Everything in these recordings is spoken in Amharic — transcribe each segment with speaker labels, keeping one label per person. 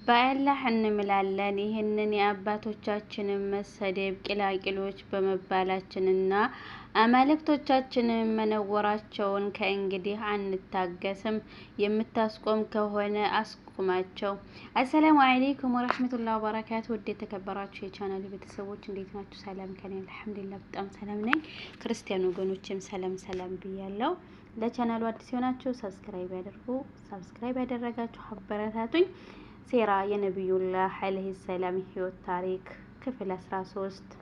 Speaker 1: በአላህ እንምላለን ይህንን የአባቶቻችንን መሰደብ ቂላቂሎች በመባላችንና አማልክቶቻችንን መነወራቸውን ከእንግዲህ አንታገስም። የምታስቆም ከሆነ አስቁማቸው። አሰላሙ አለይኩም ወራህመቱላሂ ወበረካቱ። ውድ የተከበራችሁ የቻናል ቤተሰቦች እንዴት ናችሁ? ሰላም ከኔ አልሐምዱሊላህ በጣም ሰላም ነኝ። ክርስቲያን ወገኖችም ሰላም ብያለሁ። ለቻናሉ አዲስ የሆናችሁ ሰብስክራይብ ያድርጉ። ሰብስክራይብ ያደረጋችሁ አበረታቱኝ። ሴራ የነብዩላህ አለይሂ ሰላም ህይወት ታሪክ ክፍል 13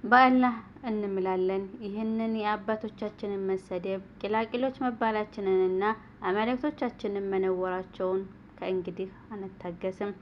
Speaker 1: በአላህ እንምላለን ይህንን የአባቶቻችንን መሰደብ ቂላቂሎች መባላችንንና አማልክቶቻችንን መነወራቸውን ከእንግዲህ አንታገስም።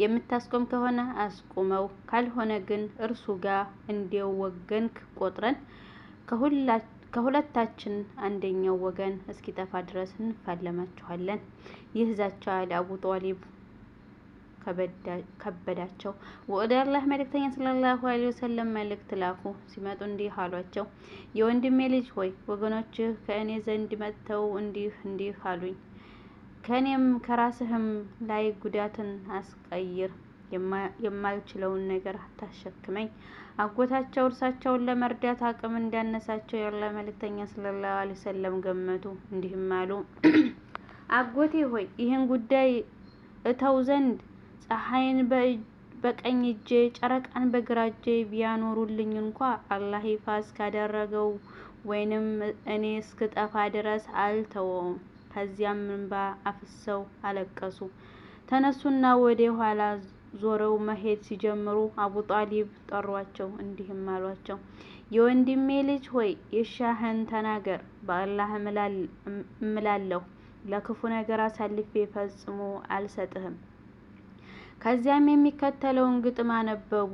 Speaker 1: የምታስቆም ከሆነ አስቁመው፣ ካልሆነ ግን እርሱ ጋር እንደወገንክ ቆጥረን ከሁለታችን አንደኛው ወገን እስኪጠፋ ድረስ እንፋለማችኋለን። ይህ ዛቻ ለአቡ ጧሊብ ከበዳቸው። ወደ አላህ መልእክተኛ ሰለላሁ ዐለይሂ ወሰለም መልእክት ላኩ። ሲመጡ እንዲህ አሏቸው፣ የወንድሜ ልጅ ሆይ ወገኖችህ ከእኔ ዘንድ መጥተው እንዲህ አሉኝ፣ ከእኔም ከራስህም ላይ ጉዳትን አስቀይር፣ የማልችለውን ነገር አታሸክመኝ። አጎታቸው እርሳቸውን ለመርዳት አቅም እንዳነሳቸው ያለ መልእክተኛ ሰለላሁ ዐለይሂ ወሰለም ገመቱ። እንዲህም አሉ፣ አጎቴ ሆይ ይህን ጉዳይ እተው ዘንድ ፀሐይን በቀኝ እጄ ጨረቃን በግራ እጄ ቢያኖሩልኝ እንኳ አላህ ይፋ እስካደረገው ወይንም እኔ እስክጠፋ ድረስ አልተወውም። ከዚያም እንባ አፍሰው አለቀሱ። ተነሱና ወደ ኋላ ዞረው መሄድ ሲጀምሩ አቡ ጧሊብ ጠሯቸው። እንዲህም አሏቸው፣ የወንድሜ ልጅ ሆይ የሻህን ተናገር፣ በአላህ እምላለሁ ለክፉ ነገር አሳልፌ ፈጽሞ አልሰጥህም። ከዚያም የሚከተለውን ግጥም አነበቡ።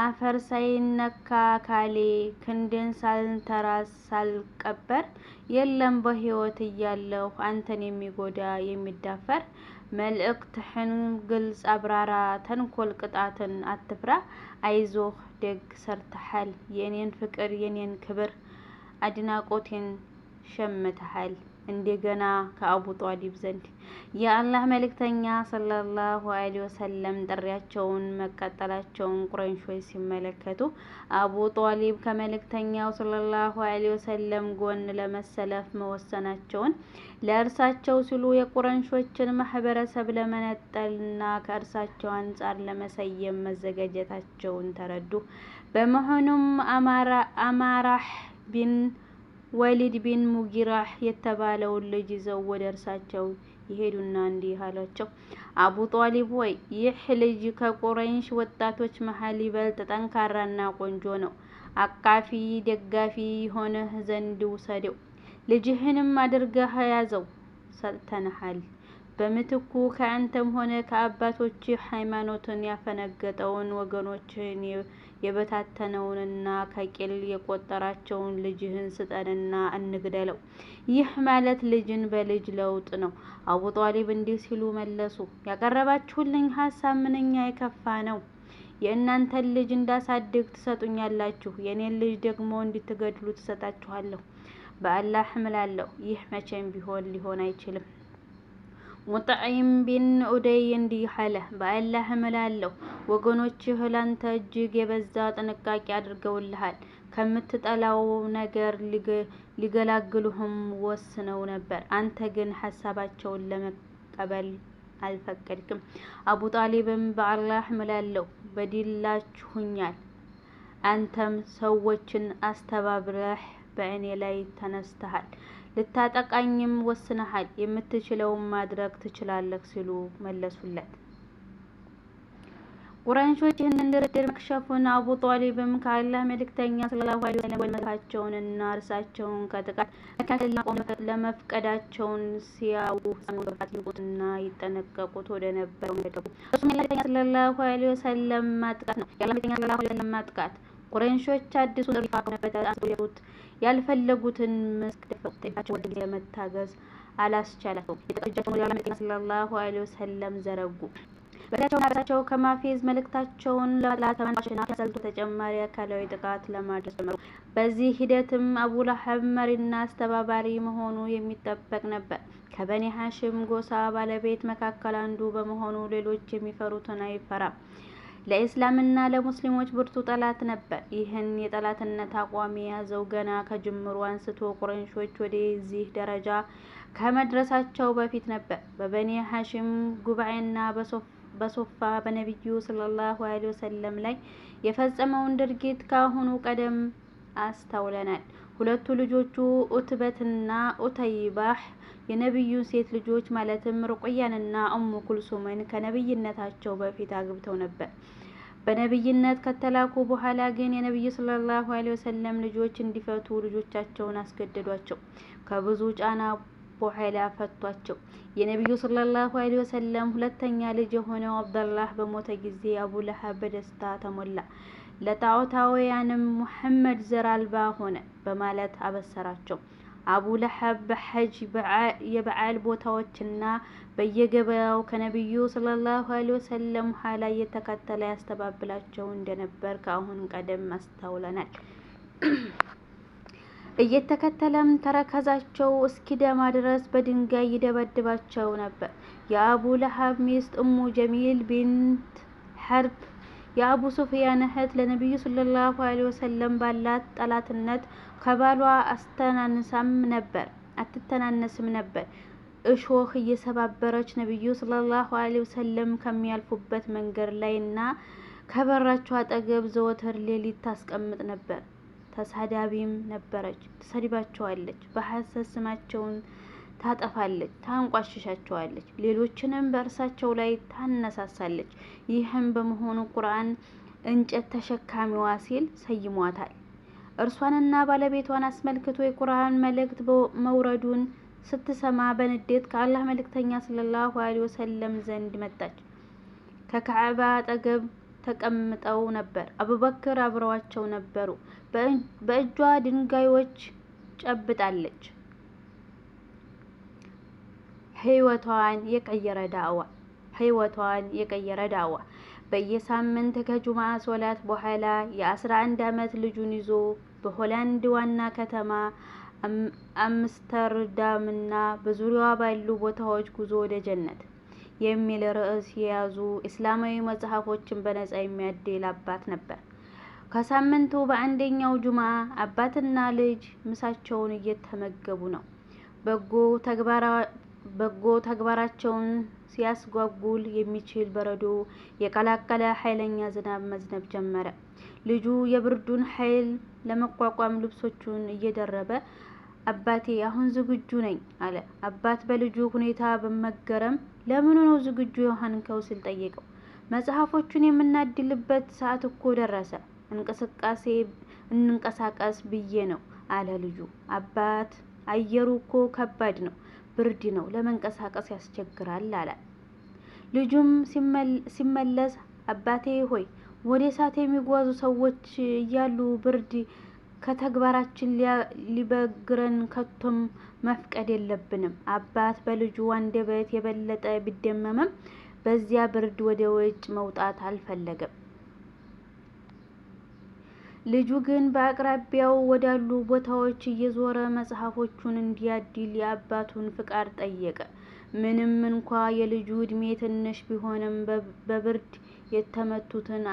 Speaker 1: አፈር ሳይነካ አካሌ ክንድን ሳልተራስ ሳልቀበር የለም በህይወት እያለሁ አንተን የሚጎዳ የሚዳፈር መልእክትህን ግልጽ አብራራ፣ ተንኮል ቅጣትን አትፍራ። አይዞህ ደግ ሰርተሃል፣ የኔን ፍቅር የኔን ክብር አድናቆቴን ሸምተሃል። እንደገና ከአቡ ጧሊብ ዘንድ የአላህ መልእክተኛ ሰለላሁ ዐለይሂ ወሰለም ጥሪያቸውን መቀጠላቸውን ቁረይሾች ሲመለከቱ አቡ ጧሊብ ከመልእክተኛው ሰለላሁ ዐለይሂ ወሰለም ጎን ለመሰለፍ መወሰናቸውን ለእርሳቸው ሲሉ የቁረይሾችን ማህበረሰብ ለመነጠልና ከእርሳቸው አንጻር ለመሰየም መዘጋጀታቸውን ተረዱ። በመሆኑም አማራህ ቢን ወሊድ ቢን ሙጊራህ የተባለውን ልጅ ይዘው ወደ እርሳቸው ይሄዱና እንዲህ አሏቸው፣ አቡ ጧሊብ ወይ ይህ ልጅ ከቁረይሽ ወጣቶች መሀል ይበልጥ ጠንካራና ቆንጆ ነው። አቃፊ ደጋፊ ሆነህ ዘንድ ውሰደው፣ ልጅህንም አድርገህ ያዘው፣ ሰጥተንሃል። በምትኩ ከአንተም ሆነ ከአባቶች ሃይማኖትን ያፈነገጠውን ወገኖችን የበታተነውንና ከቂል የቆጠራቸውን ልጅህን ስጠንና እንግደለው። ይህ ማለት ልጅን በልጅ ለውጥ ነው። አቡ ጧሊብ እንዲህ ሲሉ መለሱ፣ ያቀረባችሁልኝ ሀሳብ ምንኛ የከፋ ነው። የእናንተን ልጅ እንዳሳድግ ትሰጡኛላችሁ፣ የኔን ልጅ ደግሞ እንድትገድሉ ትሰጣችኋለሁ። በአላህ እምላለሁ ይህ መቼም ቢሆን ሊሆን አይችልም። ሙጥዒም ቢን ኡደይ እንዲህ አለ፣ በአላህ እምላለሁ ወገኖችህ ላንተ እጅግ የበዛ ጥንቃቄ አድርገውልሃል። ከምትጠላው ነገር ሊገላግሉህም ወስነው ነበር። አንተ ግን ሀሳባቸውን ለመቀበል አልፈቀድክም። አቡ ጣሊብም በአላህ እምላለሁ በድላችሁኛል። አንተም ሰዎችን አስተባብረህ በእኔ ላይ ተነስተሃል፣ ልታጠቃኝም ወስነሃል። የምትችለውን ማድረግ ትችላለህ ሲሉ መለሱለት። ቁረይሾች ይህንን ድርድር መክሸፉን አቡ ጧሊብም ከአላህ መልእክተኛ ሰለላሁ ዐለይሂ ወሰለም ወልመታቸውንና እርሳቸውን ከጥቃት መካከል ለመፍቀዳቸውን ሲያዩ ይወጡና ይጠነቀቁት ወደ ነበረው ገቡ። እሱም መልእክተኛ ሰለላሁ ዐለይሂ ወሰለም ማጥቃት ነው። የአላህ መልእክተኛ ሰለላሁ ዐለይሂ ወሰለም ማጥቃት ቁረይሾች አዲሱን ሪፋ ሆነበት አስወጡት። ያልፈለጉትን መስክ ደፈቁባቸው። ወደ ጊዜ ለመታገዝ አላስቻላቸውም። የተቀጃቸውን ወደ አላህ መልእክተኛ ሰለላሁ ዐለይሂ ወሰለም ዘረጉ። በራሳቸው ከማፌዝ መልእክታቸውን ለማላተማሽና ከሰልቱ ተጨማሪ አካላዊ ጥቃት ለማድረስ ጀመሩ። በዚህ ሂደትም አቡ ለሀብ መሪና አስተባባሪ መሆኑ የሚጠበቅ ነበር። ከበኒ ሐሽም ጎሳ ባለቤት መካከል አንዱ በመሆኑ ሌሎች የሚፈሩትን አይፈራም። ለእስላምና ለሙስሊሞች ብርቱ ጠላት ነበር። ይህን የጠላትነት አቋም የያዘው ገና ከጅምሩ አንስቶ ቁረይሾች ወደዚህ ደረጃ ከመድረሳቸው በፊት ነበር። በበኒ ሐሽም ጉባኤና በሶፋ በነብዩ ሰለላሁ ዐለይሂ ወሰለም ላይ የፈጸመውን ድርጊት ከአሁኑ ቀደም አስተውለናል። ሁለቱ ልጆቹ ኡትበትና ኡተይባህ የነብዩን ሴት ልጆች ማለትም ሩቅያንና ኡሙ ኩልሱምን ከነብይነታቸው በፊት አግብተው ነበር። በነብይነት ከተላኩ በኋላ ግን የነብዩ ሰለላሁ ዐለይሂ ወሰለም ልጆች እንዲፈቱ ልጆቻቸውን አስገደዷቸው። ከብዙ ጫና በኋላ ፈቷቸው። የነብዩ ሰለላሁ ዐለይሂ ወሰለም ሁለተኛ ልጅ የሆነው አብደላህ በሞተ ጊዜ አቡ ለሀብ በደስታ ተሞላ። ለጣዖታውያንም ሙሐመድ ዘር አልባ ሆነ በማለት አበሰራቸው። አቡ ለሀብ በሐጅ የበዓል ቦታዎችና በየገበያው ከነብዩ ሰለላሁ ዐለይሂ ወሰለም ኋላ እየተከተለ ያስተባብላቸው እንደነበር ከአሁን ቀደም አስተውለናል። እየተከተለም ተረከዛቸው እስኪደማ ድረስ በድንጋይ ይደበድባቸው ነበር። የአቡ ለሀብ ሚስት ኡሙ ጀሚል ቢንት ሐርብ የአቡ ሱፊያን እህት ለነብዩ ሰለላሁ ዐለይሂ ወሰለም ባላት ጠላትነት ከባሏ አትተናነስም ነበር። እሾህ እየሰባበረች ነብዩ ሰለላሁ ዐለይሂ ወሰለም ከሚያልፉበት መንገድ ላይና ከበራቸው አጠገብ ዘወትር ሌሊት ታስቀምጥ ነበር። ተሳዳቢም ነበረች። ትሰድባቸዋለች፣ በሐሰት ስማቸውን ታጠፋለች፣ ታንቋሽሻቸዋለች፣ ሌሎችንም በእርሳቸው ላይ ታነሳሳለች። ይህም በመሆኑ ቁርአን እንጨት ተሸካሚዋ ሲል ሰይሟታል። እርሷንና ባለቤቷን አስመልክቶ የቁርአን መልእክት መውረዱን ስትሰማ በንዴት ከአላህ መልእክተኛ ሰለላሁ ዐለይሂ ወሰለም ዘንድ መጣች። ከካዕባ አጠገብ ተቀምጠው ነበር። አቡበክር አብረዋቸው ነበሩ። በእጇ ድንጋዮች ጨብጣለች። ህይወቷን የቀየረ ዳዋ በየሳምንት ከጁምዓ ሶላት በኋላ የ11 ዓመት ልጁን ይዞ በሆላንድ ዋና ከተማ አምስተርዳምና በዙሪያዋ ባሉ ቦታዎች ጉዞ ወደ ጀነት የሚል ርዕስ የያዙ እስላማዊ መጽሐፎችን በነጻ የሚያድል አባት ነበር። ከሳምንቱ በአንደኛው ጁምዓ አባትና ልጅ ምሳቸውን እየተመገቡ ነው። በጎ ተግባራቸውን ሲያስጓጉል የሚችል በረዶ የቀላቀለ ኃይለኛ ዝናብ መዝነብ ጀመረ። ልጁ የብርዱን ኃይል ለመቋቋም ልብሶቹን እየደረበ አባቴ አሁን ዝግጁ ነኝ አለ። አባት በልጁ ሁኔታ በመገረም ለምን ነው ዝግጁ የሆንከው ሲል ጠየቀው። መጽሐፎቹን የምናድልበት ሰዓት እኮ ደረሰ፣ እንንቀሳቀስ ብዬ ነው አለ ልጁ። አባት አየሩ እኮ ከባድ ነው፣ ብርድ ነው፣ ለመንቀሳቀስ ያስቸግራል አለ። ልጁም ሲመለስ አባቴ ሆይ ወደ እሳት የሚጓዙ ሰዎች እያሉ ብርድ ከተግባራችን ሊበግረን ከቶም መፍቀድ የለብንም። አባት በልጁ አንደበት የበለጠ ቢደመምም በዚያ ብርድ ወደ ውጭ መውጣት አልፈለገም። ልጁ ግን በአቅራቢያው ወዳሉ ቦታዎች እየዞረ መጽሐፎቹን እንዲያድል የአባቱን ፍቃድ ጠየቀ። ምንም እንኳ የልጁ እድሜ ትንሽ ቢሆንም በብርድ የተመቱትን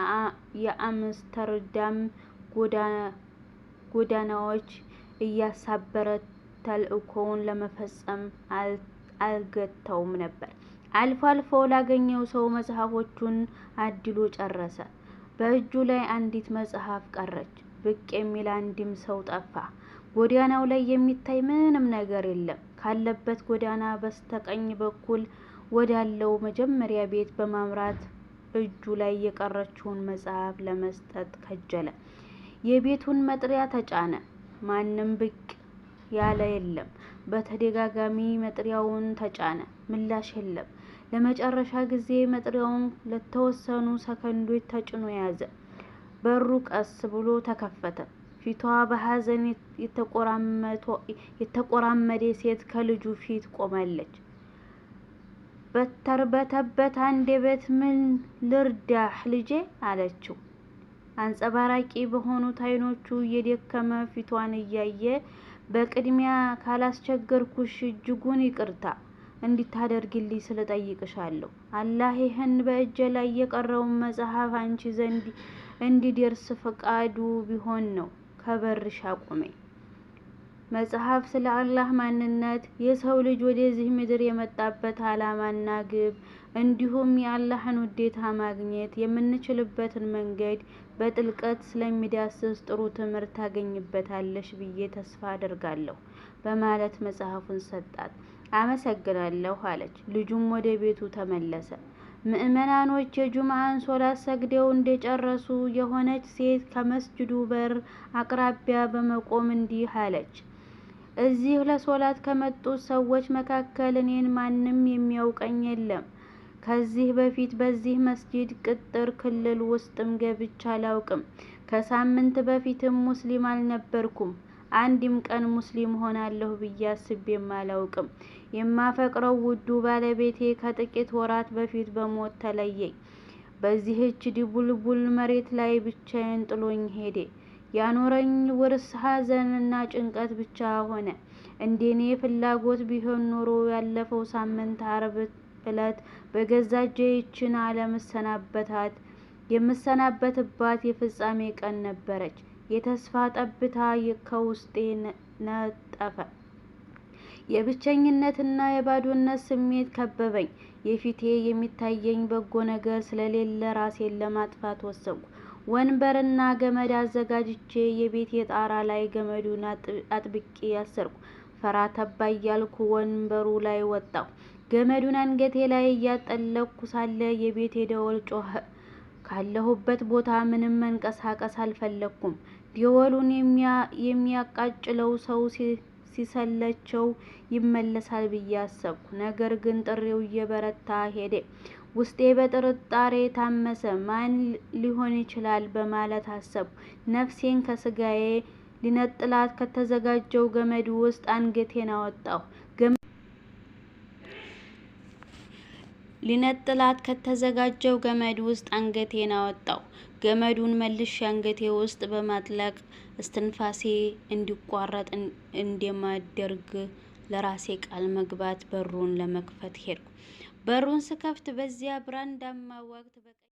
Speaker 1: የአምስተርዳም ጎዳናዎች እያሳበረ ተልእኮውን ለመፈጸም አልገታውም ነበር። አልፎ አልፎ ላገኘው ሰው መጽሐፎቹን አድሎ ጨረሰ። በእጁ ላይ አንዲት መጽሐፍ ቀረች። ብቅ የሚል አንድም ሰው ጠፋ። ጎዳናው ላይ የሚታይ ምንም ነገር የለም። ካለበት ጎዳና በስተቀኝ በኩል ወዳለው መጀመሪያ ቤት በማምራት እጁ ላይ የቀረችውን መጽሐፍ ለመስጠት ከጀለ። የቤቱን መጥሪያ ተጫነ። ማንም ብቅ ያለ የለም። በተደጋጋሚ መጥሪያውን ተጫነ። ምላሽ የለም። ለመጨረሻ ጊዜ መጥሪያውን ለተወሰኑ ሰከንዶች ተጭኖ ያዘ። በሩ ቀስ ብሎ ተከፈተ። ፊቷ በሐዘን የተቆራመደ ሴት ከልጁ ፊት ቆማለች። በተርበተበት አንደበት ምን ልርዳህ ልጄ አለችው። አንጸባራቂ በሆኑት አይኖቹ የደከመ ፊቷን እያየ በቅድሚያ ካላስቸገርኩሽ እጅጉን ይቅርታ እንድታደርጊልኝ ስለጠይቅሻለሁ። አላህ ይህን በእጄ ላይ የቀረውን መጽሐፍ አንቺ ዘንድ እንዲደርስ ፈቃዱ ቢሆን ነው ከበርሽ አቁመኝ። መጽሐፍ ስለ አላህ ማንነት፣ የሰው ልጅ ወደዚህ ምድር የመጣበት ዓላማና ግብ እንዲሁም የአላህን ውዴታ ማግኘት የምንችልበትን መንገድ በጥልቀት ስለሚዳስስ ጥሩ ትምህርት ታገኝበታለሽ ብዬ ተስፋ አደርጋለሁ በማለት መጽሐፉን ሰጣት። አመሰግናለሁ አለች። ልጁም ወደ ቤቱ ተመለሰ። ምዕመናኖች የጁምዓን ሶላት ሰግደው እንደጨረሱ የሆነች ሴት ከመስጅዱ በር አቅራቢያ በመቆም እንዲህ አለች። እዚህ ለሶላት ከመጡት ሰዎች መካከል እኔን ማንም የሚያውቀኝ የለም። ከዚህ በፊት በዚህ መስጂድ ቅጥር ክልል ውስጥም ገብቼ አላውቅም። ከሳምንት በፊትም ሙስሊም አልነበርኩም። አንድም ቀን ሙስሊም ሆናለሁ ብዬ አስቤም አላውቅም። የማፈቅረው ውዱ ባለቤቴ ከጥቂት ወራት በፊት በሞት ተለየኝ። በዚህች ድቡልቡል መሬት ላይ ብቻዬን ጥሎኝ ሄደ። ያኖረኝ ውርስ፣ ሐዘንና ጭንቀት ብቻ ሆነ። እንደኔ ፍላጎት ቢሆን ኖሮ ያለፈው ሳምንት ዓርብ ዕለት በገዛ እጄ ይህችን ዓለም የምሰናበትባት የፍጻሜ ቀን ነበረች። የተስፋ ጠብታ ከውስጤ ነጠፈ። የብቸኝነትና የባዶነት ስሜት ከበበኝ። የፊቴ የሚታየኝ በጎ ነገር ስለሌለ ራሴን ለማጥፋት ወሰንኩ። ወንበርና ገመድ አዘጋጅቼ የቤቴ ጣራ ላይ ገመዱን አጥብቄ ያሰርኩ። ፈራ ተባ እያልኩ ወንበሩ ላይ ወጣሁ። ገመዱን አንገቴ ላይ እያጠለቅኩ ሳለ የቤቴ ደወል ጮኸ። ካለሁበት ቦታ ምንም መንቀሳቀስ አልፈለኩም። ደወሉን የሚያቃጭለው ሰው ሲሰለቸው ይመለሳል ብዬ አሰብኩ። ነገር ግን ጥሪው እየበረታ ሄደ። ውስጤ በጥርጣሬ ታመሰ። ማን ሊሆን ይችላል በማለት አሰብኩ። ነፍሴን ከስጋዬ ሊነጥላት ከተዘጋጀው ገመድ ውስጥ አንገቴን አወጣሁ። ገመዱን መልሼ አንገቴ ውስጥ በማጥለቅ እስትንፋሴ እንዲቋረጥ እንደማደርግ ለራሴ ቃል መግባት በሩን ለመክፈት ሄድኩ። በሩን ስከፍት በዚያ ብራንዳማ ወቅት